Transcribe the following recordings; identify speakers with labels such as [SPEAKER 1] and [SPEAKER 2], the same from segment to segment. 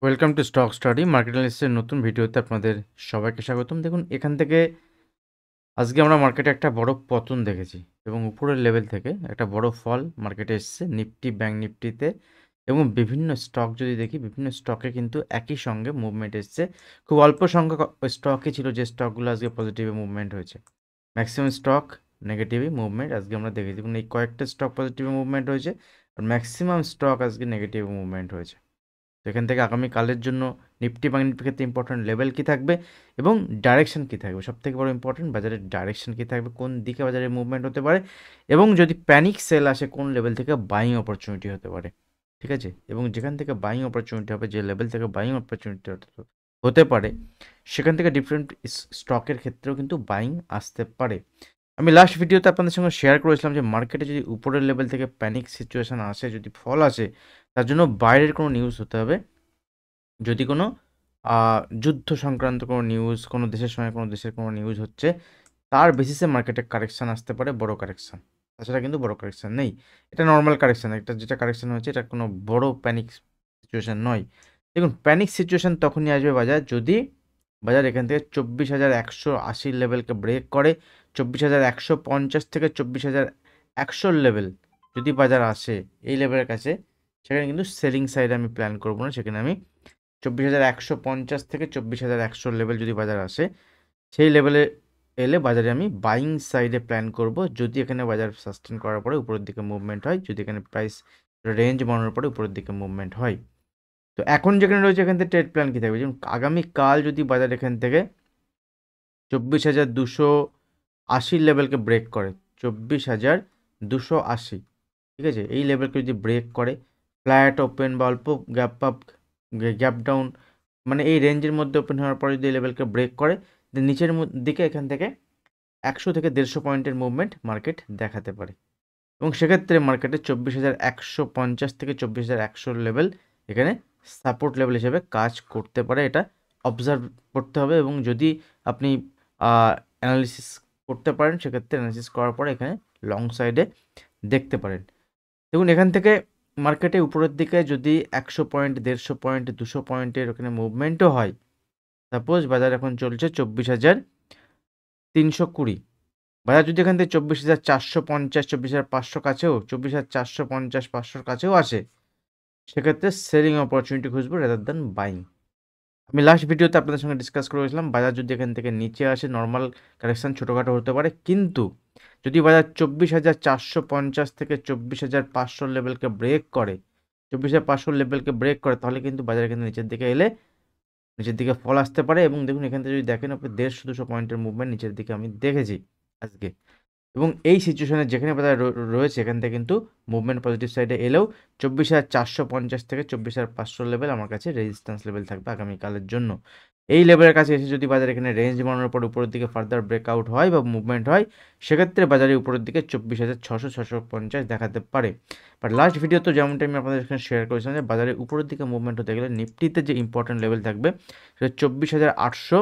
[SPEAKER 1] Welcome to stock study market অ্যানালিসিসের নতুন ভিডিওতে আপনাদের সবাইকে স্বাগতম। দেখুন এখান থেকে আজকে আমরা মার্কেটে একটা বড় পতন দেখেছি এবং উপরের লেভেল থেকে একটা বড় ফল মার্কেটে এসেছে নিফটি, ব্যাংক নিফটিতে এবং বিভিন্ন স্টক যদি দেখি বিভিন্ন স্টকে কিন্তু একই সঙ্গে মুভমেন্ট এসেছে। খুব অল্প সংখ্যক স্টকই ছিল যে স্টকগুলো আজকে পজিটিভে মুভমেন্ট হয়েছে। ম্যাক্সিমাম স্টক নেগেটিভই মুভমেন্ট আজকে আমরা দেখেছি। দেখুন এই কয়েকটা স্টক পজিটিভে মুভমেন্ট হয়েছে আর ম্যাক্সিমাম স্টক আজকে নেগেটিভ মুভমেন্ট হয়েছে। তো এখান থেকে আগামীকালের জন্য নিফটি ব্যাংক নিফটির ক্ষেত্রে ইম্পর্টেন্ট লেভেল কী থাকবে এবং ডাইরেকশন কী থাকবে, সবথেকে বড় ইম্পর্টেন্ট বাজারের ডাইরেকশন কী থাকবে, কোন দিকে বাজারের মুভমেন্ট হতে পারে এবং যদি প্যানিক সেল আসে কোন লেভেল থেকে বাইং অপরচুনিটি হতে পারে। ঠিক আছে, এবং যেখান থেকে বাইং অপরচুনিটি হবে, যে লেভেল থেকে বাইং অপরচুনিটি হতে পারে সেখান থেকে ডিফারেন্ট স্টকের ক্ষেত্রেও কিন্তু বাইং আসতে পারে। আমি লাস্ট ভিডিওতে আপনাদের সঙ্গে শেয়ার করেছিলাম যে মার্কেটে যদি উপরের লেভেল থেকে প্যানিক সিচুয়েশান আসে, যদি ফল আসে, তার জন্য বাইরের কোনো নিউজ হতে হবে। যদি কোনো যুদ্ধ সংক্রান্ত কোনো নিউজ, কোনো দেশের সঙ্গে কোনো দেশের কোনো নিউজ হচ্ছে, তার বেসিসে মার্কেটে কারেকশান আসতে পারে, বড় কারেকশান। তাছাড়া কিন্তু বড় কারেকশান নেই। এটা নর্মাল কারেকশান, এটা যেটা কারেকশান হয়েছে এটা কোনো বড় প্যানিক সিচুয়েশান নয়। দেখুন প্যানিক সিচুয়েশান তখনই আসবে বাজার যদি বাজার এখান থেকে 24,180 লেভেলকে ব্রেক করে। 24,150 থেকে 24,100 লেভেল যদি বাজার আসে এই লেভেলের কাছে, সেখানে কিন্তু সেলিং সাইডে আমি প্ল্যান করবো না। সেখানে আমি 24,150 থেকে 24,100 লেভেল যদি বাজার আসে, সেই লেভেলে এলে বাজারে আমি বাইং সাইডে প্ল্যান করব। যদি এখানে বাজার সাস্টেন করার পরে উপরের দিকে মুভমেন্ট হয়, যদি এখানে প্রাইস রেঞ্জ বানানোর পরে উপরের দিকে মুভমেন্ট হয়, তো এখন যেখানে রয়েছে এখান থেকে ট্রেড প্ল্যান কী থাকবে, যেমন আগামীকাল যদি বাজার এখান থেকে 24,280 লেভেলকে ব্রেক করে, 24,280, ঠিক আছে, এই লেভেলকে যদি ব্রেক করে, ফ্ল্যাট ওপেন বা অল্প গ্যাপ আপ গ্যাপ ডাউন, মানে এই রেঞ্জের মধ্যে ওপেন হওয়ার পরে যদি এই লেভেলকে ব্রেক করে, নিচের দিকে এখান থেকে 100 থেকে 150 পয়েন্টের মুভমেন্ট মার্কেট দেখাতে পারে এবং সেক্ষেত্রে মার্কেটে 24,150 থেকে 24,100 লেভেল এখানে সাপোর্ট লেভেল হিসেবে কাজ করতে পারে। এটা অবজার্ভ করতে হবে এবং যদি আপনি অ্যানালিসিস করতে পারেন, সেক্ষেত্রে অ্যানালিসিস করার পরে এখানে লং সাইডে দেখতে পারেন। দেখুন এখান থেকে মার্কেটে উপরের দিকে যদি 100 পয়েন্ট, 150 পয়েন্ট, 200 পয়েন্টের ওখানে মুভমেন্টও হয়, সাপোজ বাজার এখন চলছে 24,320, বাজার যদি এখান থেকে 24,450, 24,500 কাছেও, 24,450, 500 কাছেও আসে, সেক্ষেত্রে সেলিং অপরচুনিটি খুঁজবো রেদার দ্যান বাইং। আমি লাস্ট ভিডিওতে আপনাদের সঙ্গে ডিসকাস করেছিলাম বাজার যদি এখান থেকে নিচে আসে, নর্মাল কারেকশান ছোটোখাটো হতে পারে, কিন্তু যদি বাজার 24,450 থেকে 24,500 লেভেলকে ব্রেক করে, 24,500 লেভেলকে ব্রেক করে, তাহলে কিন্তু বাজার এখানে নিচের দিকে এলে নিচের দিকে ফল আসতে পারে। এবং দেখুন এখান থেকে যদি দেখেন আপনি 150-200 পয়েন্টের মুভমেন্ট নিচের দিকে আমি দেখেছি আজকে, এবং এই সিচুয়েশনে যেখানে বাজার রয়েছে এখান থেকে কিন্তু মুভমেন্ট পজিটিভ সাইডে এলেও 24,450 থেকে 24,500 লেভেল আমার কাছে রেজিস্ট্যান্স লেভেল থাকবে আগামীকালের জন্য। এই লেভেলের কাছে এসে যদি বাজার এখানে রেঞ্জ বানানোর পর উপরের দিকে ফার্দার ব্রেকআউট হয় বা মুভমেন্ট হয়, সেক্ষেত্রে বাজারে উপরের দিকে 24,600-650 দেখাতে পারে। বাট লাস্ট ভিডিও তো যেমনটা আমি আপনাদের এখানে শেয়ার করেছিলাম যে বাজারে উপরের দিকে মুভমেন্ট হতে গেলে নিফটিতে যে ইম্পর্টেন্ট লেভেল থাকবে সেটা 24,800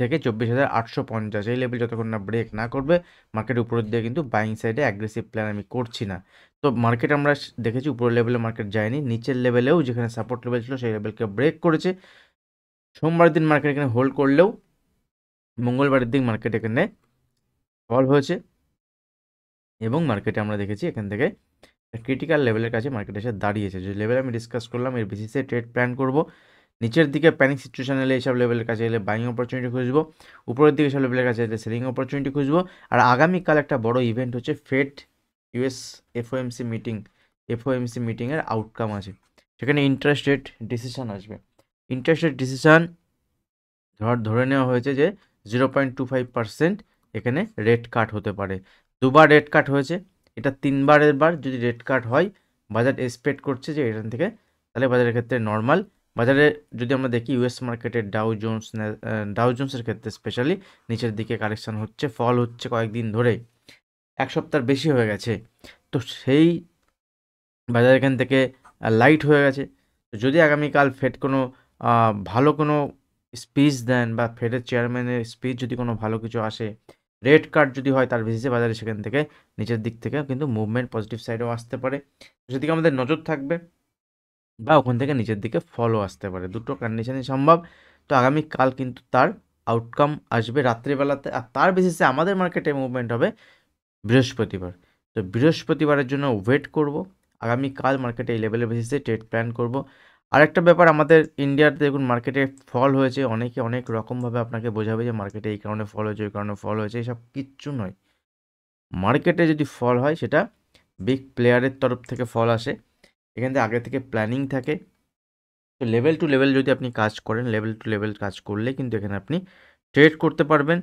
[SPEAKER 1] থেকে 24,850, এই লেভেল যতক্ষণ না ব্রেক না করবে মার্কেট উপরের দিকে কিন্তু বাইং সাইডে অ্যাগ্রেসিভ প্ল্যান আমি করছি না। তো মার্কেট আমরা দেখেছি উপরের লেভেলে মার্কেট যায়নি, নিচের লেভেলেও যেখানে সাপোর্ট লেভেল ছিল সেই লেভেলকে ব্রেক করেছে। সোমবার দিন মার্কেট এখানে হোল্ড করলেও মঙ্গলবারের দিন মার্কেট এখানে ফল হয়েছে এবং মার্কেটে আমরা দেখেছি এখান থেকে ক্রিটিক্যাল লেভেলের কাছে মার্কেট এসে দাঁড়িয়েছে। যে লেভেল আমি ডিসকাস করলাম এর বেসিসে ট্রেড প্ল্যান করব। নিচের দিকে প্যানিক সিচুয়েশন এলে এইসব লেভেলের কাছে এলে বাইং অপরচুনিটি খুঁজবো, উপরের দিকে সব লেভেলের কাছে এলে সেলিং অপরচুনিটি খুঁজবো। আর আগামীকাল একটা বড় ইভেন্ট হচ্ছে ফেড ইউএস এফওএমসি মিটিংয়ের আউটকাম আছে, সেখানে ইন্টারেস্ট রেট ডিসিশন আসবে। ইন্টারেস্ট রেট ডিসিশন ধরে নেওয়া হয়েছে যে 0.25% এখানে রেট কাট হতে পারে। দুবার রেট কাট হয়েছে, এটা তিনবারের বার যদি রেট কাট হয়, বাজার এক্সপেক্ট করছে যে এখান থেকে, তাহলে বাজারের ক্ষেত্রে নর্মাল। বাজারে যদি আমরা দেখি ইউএস মার্কেটের ডাউ জোন্সের ক্ষেত্রে স্পেশালি নিচের দিকে কারেকশান হচ্ছে, ফল হচ্ছে কয়েকদিন ধরে, এক সপ্তাহ বেশি হয়ে গেছে। তো সেই বাজার এখান থেকে লাইট হয়ে গেছে। তো যদি আগামীকাল ফেড কোনো ভালো কোনো স্পিচ দেন বা ফেডের চেয়ারম্যানের স্পিচ যদি কোনো ভালো কিছু আসে, রেড কার্ড যদি হয়, তার বেসিসে বাজারে সেখান থেকে নিচের দিক থেকে কিন্তু মুভমেন্ট পজিটিভ সাইডেও আসতে পারে, সেদিকে আমাদের নজর থাকবে। বা ওখান থেকে নিচের দিকে ফলও আসতে পারে, দুটো কন্ডিশনই সম্ভব। তো আগামীকাল কিন্তু তার আউটকাম আসবে রাত্রিবেলাতে, আর তার বেসিসে আমাদের মার্কেটে মুভমেন্ট হবে বৃহস্পতিবার। তো বৃহস্পতিবারের জন্য ওয়েট করব, আগামীকাল মার্কেটে এই লেভেলের বেসিসে ট্রেড প্ল্যান করব। আরেকটা ব্যাপার, আমাদের ইন্ডিয়ার দেখুন মার্কেটে ফল হয়েছে, অনেকে অনেক রকমভাবে আপনাকে বোঝাবে যে মার্কেটে এই কারণে ফল হয়েছে, ওই কারণে ফল হয়েছে, এসব কিচ্ছু নয়। মার্কেটে যদি ফল হয় সেটা বিগ প্লেয়ারের তরফ থেকে ফল আসে, এখান থেকে আগে থেকে প্ল্যানিং থাকে। তো লেভেল টু লেভেল যদি আপনি কাজ করেন, লেভেল টু লেভেল কাজ করলে কিন্তু এখানে আপনি ট্রেড করতে পারবেন।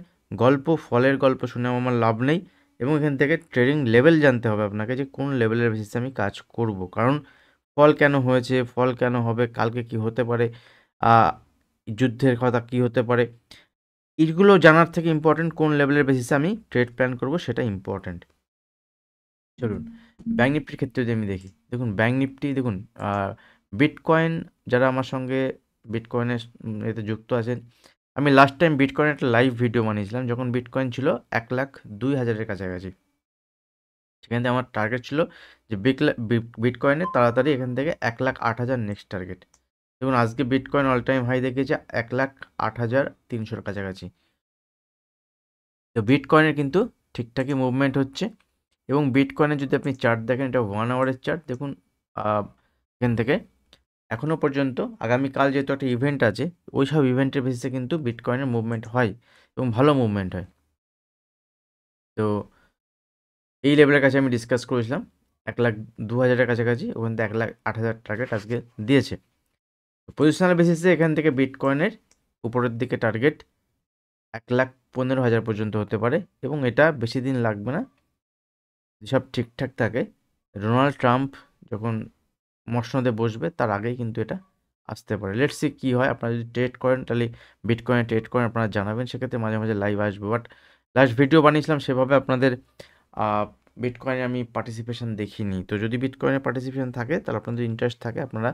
[SPEAKER 1] ফলের গল্প শুনে আমার লাভ নেই, এবং এখান থেকে ট্রেডিং লেভেল জানতে হবে আপনাকে যে কোন লেভেলের বেসিসে আমি কাজ করব। কারণ ফল কেন হয়েছে, ফল কেন হবে, কালকে কি হতে পারে, আহ, যুদ্ধের কথা কি হতে পারে, এইগুলো জানার থেকে ইম্পর্টেন্ট কোন লেভেলের বেসিসে আমি ট্রেড প্ল্যান করব সেটা ইম্পর্টেন্ট। চলুন ব্যাঙ্ক নিফটির ক্ষেত্রে যদি আমি দেখি, দেখুন ব্যাঙ্ক নিফটি দেখুন, বিটকয়েন, যারা আমার সঙ্গে বিটকয়েনের এতে যুক্ত আছেন, আমি লাস্ট টাইম বিটকয়েন একটা লাইভ ভিডিও বানিয়েছিলাম যখন বিটকয়েন ছিল 1,02,000-এর কাছাকাছি। সেখান থেকে আমার টার্গেট ছিল যে বিটকয়েনের তাড়াতাড়ি এখান থেকে 1,08,000 নেক্সট টার্গেট। দেখুন আজকে বিটকয়েন অল টাইম হাই দেখিয়েছে 1,08,300-এর কাছাকাছি। তো বিটকয়েনের কিন্তু ঠিকঠাকই মুভমেন্ট হচ্ছে, এবং বিটকয়েনের যদি আপনি চার্ট দেখেন, এটা 1 আওয়ারের চার্ট দেখুন, এখান থেকে এখনও পর্যন্ত আগামীকাল যেহেতু একটা ইভেন্ট আছে, ওই সব ইভেন্টের বেসিসে কিন্তু বিটকয়েনের মুভমেন্ট হয় এবং ভালো মুভমেন্ট হয়। তো এই লেভেলের কাছে আমি ডিসকাস করেছিলাম 1,02,000-এর কাছাকাছি, ওখান থেকে 1,08,000 টার্গেট আজকে দিয়েছে। পজিশনাল বেসিসে এখান থেকে বিটকয়েনের উপরের দিকে টার্গেট 1,15,000 পর্যন্ত হতে পারে, এবং এটা বেশি দিন লাগবে না, সব ঠিকঠাক থাকে। ডোনাল্ড ট্রাম্প যখন মসনদে বসবে তার আগেই কিন্তু এটা আসতে পারে। লেটস সি কী হয়। আপনারা যদি ট্রেড করেন তাহলে বিটকয়েনে ট্রেড করেন, আপনারা জানাবেন, সেক্ষেত্রে মাঝে মাঝে লাইভ আসবে। বাট লাস্ট ভিডিও বানিয়েছিলাম সেভাবে আপনাদের বিটকয়েনে আমি পার্টিসিপেশন দেখিনি। তো যদি বিটকয়েনে পার্টিসিপেশন থাকে তাহলে আপনাদের ইন্টারেস্ট থাকে, আপনারা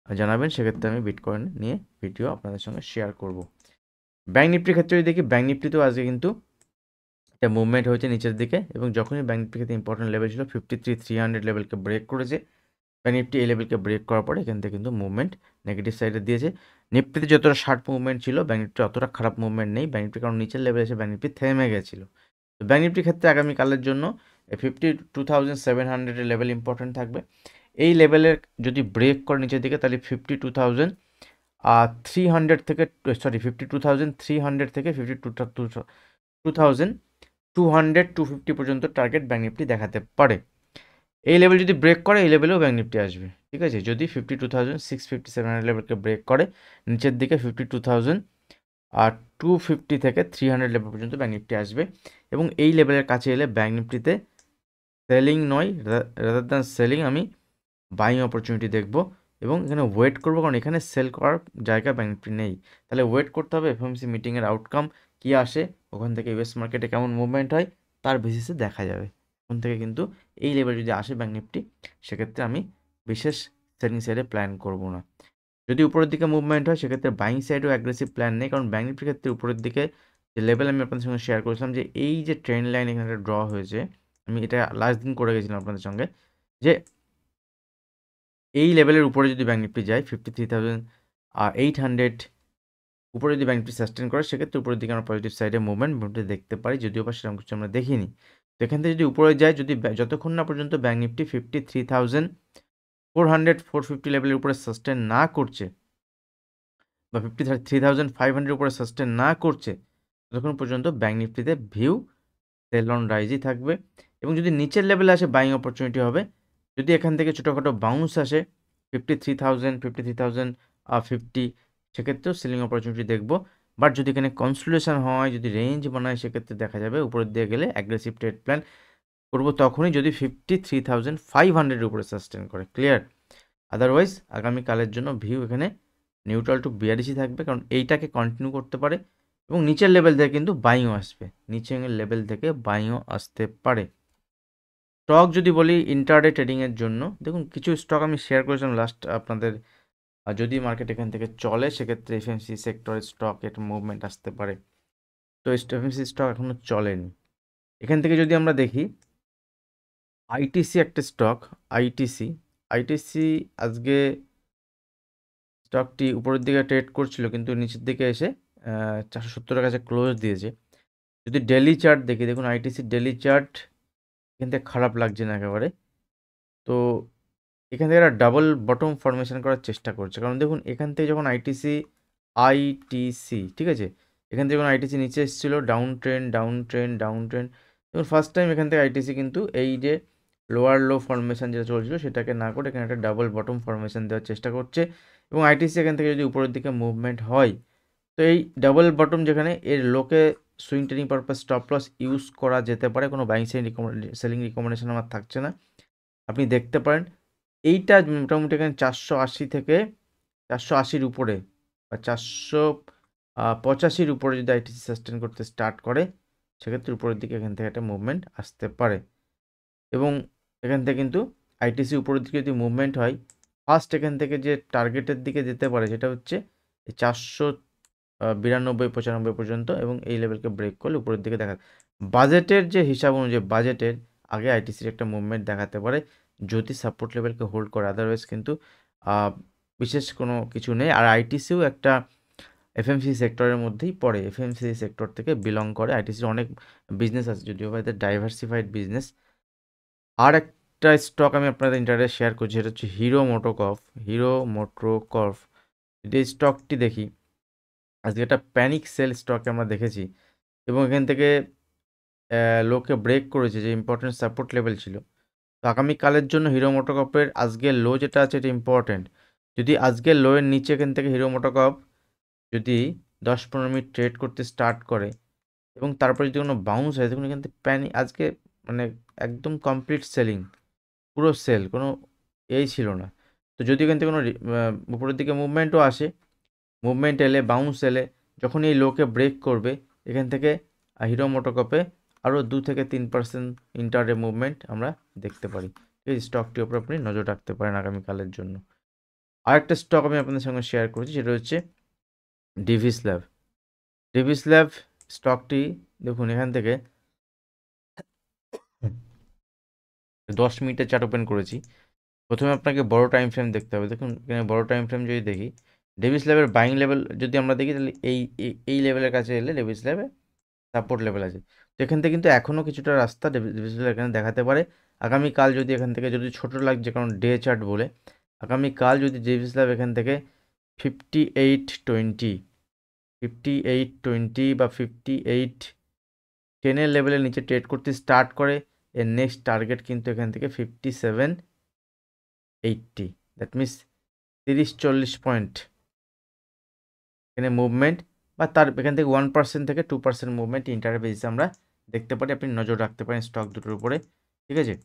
[SPEAKER 1] জানাবেন, সেক্ষেত্রে আমি বিটকয়েন নিয়ে ভিডিও আপনাদের সঙ্গে শেয়ার করব। ব্যাঙ্ক নিফটির ক্ষেত্রে যদি দেখি, ব্যাঙ্ক নিফটিতেও আজকে কিন্তু একটা মুভমেন্ট হয়েছে নিচের দিকে, এবং যখনই ব্যাঙ্ক নিফটির ক্ষেত্রে ইম্পর্টেন্ট লেভেল ছিল 53,300 লেভেলকে ব্রেক করেছে। ব্যাঙ্ক নিফটি এই লেভেলকে ব্রেক করার পরে এখান থেকে কিন্তু মুভমেন্ট নেগেটিভ সাইডে দিয়েছে। নিফটিতে যতটা শার্প মুভমেন্ট ছিল, ব্যাঙ্ক নিফটি অতটা খারাপ মুভমেন্ট নেই। ব্যাঙ্ক নিফটি কারণ নিচের লেভেলে এসে ব্যাঙ্ক নিফটি থেমে গেছিলো। তো ব্যাঙ্ক নিফটির ক্ষেত্রে আগামীকালের জন্য 52,700 লেভেল ইম্পর্টেন্ট থাকবে। এই লেভেলের যদি ব্রেক করে নিচের দিকে তাহলে 52,300 থেকে 52,300 থেকে 2,250 পর্যন্ত টার্গেট ব্যাঙ্ক নিফটি দেখাতে পারে। এই লেভেল যদি ব্রেক করে এই লেভেলেও ব্যাঙ্ক নিফটি আসবে, ঠিক আছে। যদি 52,650-700 লেভেলকে ব্রেক করে নিচের দিকে 52,250 থেকে 300 লেভেল পর্যন্ত ব্যাঙ্ক নিফটি আসবে, এবং এই লেভেলের কাছে এলে ব্যাঙ্ক নিফটিতে সেলিং নয়, রাদার দ্যান সেলিং আমি বাইং অপরচুনিটি দেখব, এবং এখানে ওয়েট করবো, কারণ এখানে সেল করার জায়গা ব্যাঙ্ক নিফটি নেই। তাহলে ওয়েট করতে হবে এফএমসি মিটিংয়ের আউটকাম কী আসে, ওখান থেকে ইউএস মার্কেটে কেমন মুভমেন্ট হয় তার বেসিসে দেখা যাবে। ওখান থেকে কিন্তু এই লেভেল যদি আসে ব্যাঙ্ক নিফটি, সেক্ষেত্রে আমি বিশেষ সেলিং সাইডে প্ল্যান করব না। যদি উপরের দিকে মুভমেন্ট হয় সেক্ষেত্রে বাইং সাইডেও অ্যাগ্রেসিভ প্ল্যান নেই, কারণ ব্যাঙ্ক নিফটির ক্ষেত্রে উপরের দিকে যে লেভেল আমি আপনাদের সঙ্গে শেয়ার করেছিলাম, যে এই যে ট্রেন্ড লাইন এখানে ড্র হয়েছে, আমি এটা লাস্ট দিন করে গেছিলাম আপনাদের সঙ্গে, যে এই লেভেলের উপরে যদি ব্যাঙ্ক নিফটি যায় 53,800 উপরে যদি ব্যাঙ্ক নিফটি সাস্টেন করে, সেক্ষেত্রে উপরের দিকে আমরা পজিটিভ সাইডে মুভমেন্ট দেখতে পারি, যদিও বা সেরকম কিছু আমরা দেখিনি। তো এখান থেকে যদি উপরে যায়, যদি যতক্ষণ না পর্যন্ত ব্যাঙ্ক নিফটি 53,400-450 লেভেলের উপরে সাস্টেন না করছে, বা 53,500 উপরে সাস্টেন না করছে, ততক্ষণ পর্যন্ত ব্যাঙ্ক নিফটিতে ভিউ সেল অন রাইজই থাকবে। এবং যদি নিচের লেভেলে আসে বাইং অপরচুনিটি হবে। যদি এখান থেকে ছোটোখাটো বাউন্স আসে 53,050, সেক্ষেত্রেও সেলিং অপরচুনিটি দেখব। বাট যদি এখানে কনসোলিডেশন হয়, যদি রেঞ্জ বানায়, সেক্ষেত্রে দেখা যাবে উপরের দিয়ে গেলে অ্যাগ্রেসিভ ট্রেড প্ল্যান করবো তখনই যদি 53,500 উপরে সাস্টেন করে। ক্লিয়ার? আদারওয়াইজ আগামীকালের জন্য ভিউ এখানে নিউট্রাল টু বিয়ারিশই থাকবে, কারণ এইটাকে কন্টিনিউ করতে পারে, এবং নিচের লেভেল থেকে কিন্তু বাইংও আসবে, নিচের লেভেল থেকে বাইংও আসতে পারে। স্টক যদি বলি ইন্টারডে ট্রেডিংয়ের জন্য, দেখুন কিছু স্টক আমি শেয়ার করেছিলাম লাস্ট আপনাদের, যদি মার্কেট এখান থেকে চলে সেক্ষেত্রে এফএমসি সেক্টরের স্টকের মুভমেন্ট আসতে পারে। তো এফএমসি স্টক এখনও চলেনি। এখান থেকে যদি আমরা দেখি আইটিসি একটা স্টক, আইটিসি আজকে স্টকটি উপরের দিকে ট্রেড করছিল কিন্তু নিচের দিকে এসে 470-এর কাছে ক্লোজ দিয়েছে। যদি ডেলি চার্ট দেখি, দেখুন আইটিসি ডেলি চার্ট এখান থেকে খারাপ লাগছে না একেবারে। তো এখান থেকে একটা ডাবল বটম ফরমেশন করার চেষ্টা করছে, কারণ দেখুন এখান থেকে যখন আইটিসি ঠিক আছে, এখান থেকে যখন আইটিসি নিচে এসেছিল ডাউন ট্রেন্ড দেখুন ফার্স্ট টাইম এখান থেকে আইটিসি কিন্তু এই যে লোয়ার লো ফরমেশন যেটা চলছিল সেটাকে না করে এখানে একটা ডাবল বটম ফরমেশন দেওয়ার চেষ্টা করছে, এবং আইটিসি এখান থেকে যদি উপরের দিকে মুভমেন্ট হয় তো এই ডাবল বটম যেখানে এর লোকে swing trading purpose stop loss use করা যেতে পারে। কোনো বাইং সেলিং রিকমেন্ডেশন আমার থাকছে না। আপনি দেখতে পারেন এইটা মোটামুটি এখানে 480 থেকে 480-র উপরে বা 485-র উপরে যদি আইটিসি সাস্টেন করতে স্টার্ট করে সেক্ষেত্রে উপরের দিকে এখান থেকে একটা মুভমেন্ট আসতে পারে, এবং এখান থেকে কিন্তু আইটিসি উপরের দিকে যদি মুভমেন্ট হয় ফার্স্ট এখান থেকে যে টার্গেটের দিকে যেতে পারে সেটা হচ্ছে 492-95 পর্যন্ত, এবং এই লেভেলকে ব্রেক করলে উপরের দিকে দেখা বাজেটের যে হিসাব অনুযায়ী বাজেটের আগে আইটিসির একটা মুভমেন্ট দেখাতে পারে যদি সাপোর্ট লেভেলকে হোল্ড করে, আদারওয়াইজ কিন্তু বিশেষ কোনো কিছু নেই। আর আইটিসিও একটা এফএমসি সেক্টরের মধ্যেই পড়ে, এফএমসি সেক্টর থেকে বিলং করে। আইটিসির অনেক বিজনেস আছে যদিও বা এদের ডাইভার্সিফাইড বিজনেস। আর একটা স্টক আমি আপনাদের ইন্টারনেটে শেয়ার করছি, সেটা হচ্ছে হিরো মোটোকর্প। যদি এই স্টকটি দেখি, আজকে একটা প্যানিক সেল স্টকে আমরা দেখেছি, এবং এখান থেকে লোকে ব্রেক করেছে যে ইম্পর্টেন্ট সাপোর্ট লেভেল ছিল। তো আগামীকালের জন্য হিরো মোটোকর্পের আজকের লো যেটা আছে এটা ইম্পর্টেন্ট। যদি আজকের লোয়ের নিচে এখান থেকে হিরো মোটোকর্প যদি 10-15 মিনিট ট্রেড করতে স্টার্ট করে এবং তারপরে যদি কোনো বাউন্স হয়, দেখুন এখান থেকে আজকে মানে একদম কমপ্লিট সেলিং, পুরো সেল, কোনো এই ছিল না। তো যদি এখান থেকে কোনো উপরের দিকে মুভমেন্টও আসে, মুভমেন্ট এলে বাউন্স এলে যখন এই লোকে ব্রেক করবে এখান থেকে হিরো মোটোকর্পে আরও 2 থেকে 3% ইন্টারডে মুভমেন্ট আমরা দেখতে পারি। এই স্টকটির ওপর আপনি নজর রাখতে পারেন আগামীকালের জন্য। আরেকটা স্টক আমি আপনাদের সঙ্গে শেয়ার করছি, সেটা হচ্ছে ডিভিস ল্যাব স্টকটি দেখুন এখান থেকে 10 মিনিটের চার্ট ওপেন করেছি। প্রথমে আপনাকে বড় টাইম ফ্রেম দেখতে হবে। দেখুন এখানে বড় টাইম ফ্রেম যদি দেখি, ডেভিস ল্যাবের বাইং লেভেল যদি আমরা দেখি তাহলে এই লেভেলের কাছে এলে ডেভিস ল্যাবে সাপোর্ট লেভেল আছে। তো এখান থেকে কিন্তু এখনও কিছুটা রাস্তা ডেভিস ল্যাব এখানে দেখাতে পারে। আগামীকাল যদি এখান থেকে যদি ছোটো লাগছে কারণ ডে চার্ট বলে, আগামীকাল যদি ডেভিস ল্যাব এখান থেকে 5820 বা 5810-এর লেভেলের নিচে ট্রেড করতে স্টার্ট করে, এর নেক্সট টার্গেট কিন্তু এখান থেকে 5780, দ্যাট মিনস 30-40 পয়েন্ট এখানে মুভমেন্ট, বা তার এখান থেকে 1% থেকে 2% মুভমেন্ট ইন্টার বেসিসে আমরা দেখতে পারি। আপনি নজর রাখতে পারেন স্টক দুটোর উপরে, ঠিক আছে?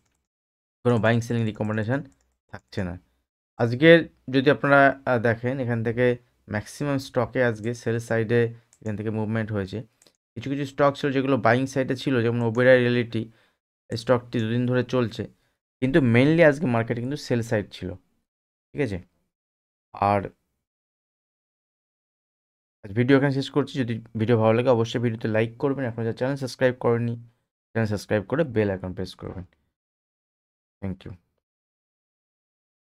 [SPEAKER 1] কোনো বাইং সেলিং রিকমেন্ডেশন থাকছে না। আজকের যদি আপনারা দেখেন এখান থেকে ম্যাক্সিমাম স্টকে আজকে সেল সাইডে এখান থেকে মুভমেন্ট হয়েছে। কিছু কিছু স্টক ছিল যেগুলো বাইং সাইডে ছিল, যেমন ওবেরয় রিয়েলিটি স্টকটি দুদিন ধরে চলছে, কিন্তু মেইনলি আজকে মার্কেটে কিন্তু সেল সাইড ছিল, ঠিক আছে? আর ভিডিও এখানে শেষ করছি। যদি ভিডিও ভালো লাগে অবশ্যই ভিডিওতে লাইক করবেন, এখন যারা চ্যানেল সাবস্ক্রাইব করেননি চ্যানেল সাবস্ক্রাইব করে বেল আইকন প্রেস করবেন। Thank you.